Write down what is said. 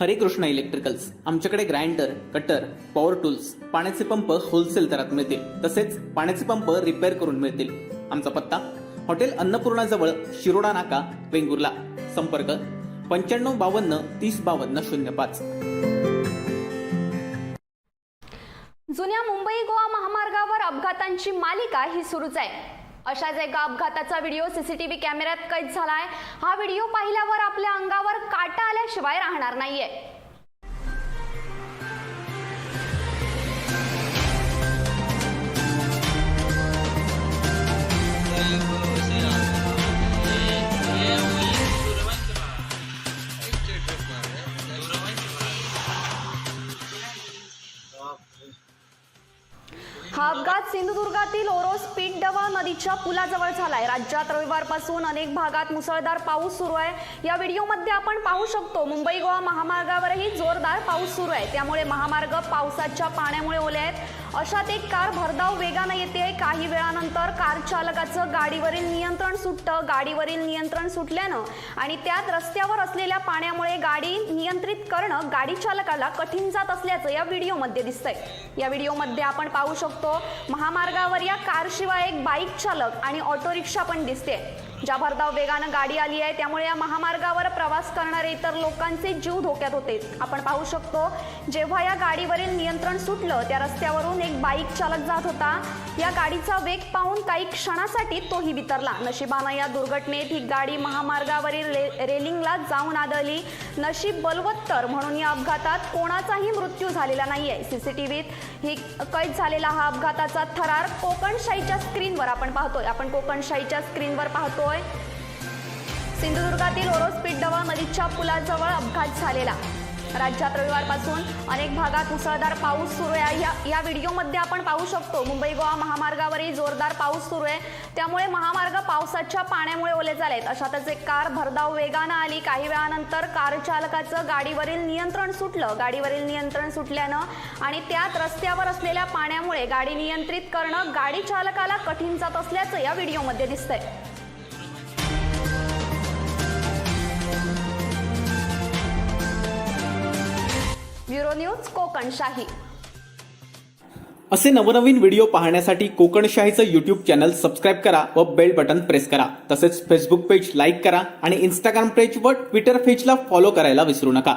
हरे कृष्णा इलेक्ट्रिकल्स आमच्याकडे grinder, cutter, power tools, पाण्याचे पंप होलसेल दरात मिळतील. तसेच पाण्याचे पंप रिपेअर करून मिळतील. आमचा पत्ता हॉटेल अन्नपूर्णा जवळ शिरोडा नाका, वेंगुर्ला. संपर्क 9552 3052 05. जुन्या मुंबई गोवा महामार्गावर अपघातांची मालिका ही सुरूच आहे. अशाच एका अपघाताचा व्हिडिओ सीसीटीव्ही कॅमेऱ्यात कैद झालाय. हा व्हिडिओ पाहिल्यावर आपल्या अंगावर काटा आल्याशिवाय राहणार नाहीये. हा अपघात सिंधुदुर्गातील ओरोस पीठडवा नदीच्या पुलाजवळ झालाय. राज्यात रविवारपासून अनेक भागात मुसळधार पाऊस सुरू आहे. या व्हिडिओमध्ये आपण पाहू शकतो मुंबई गोवा महामार्गावरही जोरदार पाऊस सुरू आहे. त्यामुळे महामार्ग पावसाच्या पाण्यामुळे ओले आहेत. अशात एक कार भरधाव वेगाने येते. काही वेळानंतर कार चालकाचं गाडीवरील नियंत्रण सुटतं. गाडीवरील नियंत्रण सुटल्यानं आणि त्यात रस्त्यावर असलेल्या पाण्यामुळे गाडी नियंत्रित करणं गाडी चालकाला कठीण जात असल्याचं या व्हिडिओमध्ये दिसतंय. या व्हिडिओमध्ये आपण पाहू शकतो महामार्गावर या कारशिवाय एक बाईक चालक आणि ऑटो रिक्षा पण दिसते. ज्या भरधाव वेगानं गाडी आली आहे त्यामुळे या महामार्गावर प्रवास करणारे इतर लोकांचे जीव धोक्यात होते. आपण पाहू शकतो जेव्हा या गाडीवरील नियंत्रण सुटलं त्या रस्त्यावरून एक बाईक चालक जात होता. या गाडीचा वेग पाहून काही क्षणासाठी तोही बिथरला. नशिबानं या दुर्घटनेत ही गाडी महामार्गावरील रेलिंगला जाऊन आदळली. नशीब बलवत्तर म्हणून या अपघातात कोणाचाही मृत्यू झालेला नाहीये. सीसीटीव्हीत ही कैद झालेला हा अपघाताचा थरार कोकणशाहीच्या स्क्रीनवर आपण पाहतोय. आपण कोकणशाहीच्या स्क्रीनवर पाहतोय सिंधुदुर्गातील ओरोस पीठडवा नदीच्या पुलाजवळ अपघात झालेला. राज्यात रविवारपासून अनेक भागात मुसळधार पाऊस सुरू आहे. या व्हिडिओमध्ये आपण पाहू शकतो मुंबई गोवा महामार्गावरही जोरदार पाऊस सुरू आहे. त्यामुळे महामार्ग पावसाच्या पाण्यामुळे ओले झाले आहेत. अशातच एक कार भरधाव वेगानं आली. काही वेळानंतर कार चालकाचं गाडीवरील नियंत्रण सुटलं. गाडीवरील नियंत्रण सुटल्यानं आणि त्यात रस्त्यावर असलेल्या पाण्यामुळे गाडी नियंत्रित करणं गाडी चालकाला कठीण जात असल्याचं या व्हिडिओमध्ये दिसतंय. Bureau news Kokanshahi. असे नवनवीन व्हिडिओ पाहण्यासाठी कोकणशाहीचं YouTube चॅनल सबस्क्राईब करा व बेल बटन प्रेस करा. तसेच फेसबुक पेज लाईक करा आणि इंस्टाग्राम पेज व ट्विटर पेजला फॉलो करायला विसरू नका.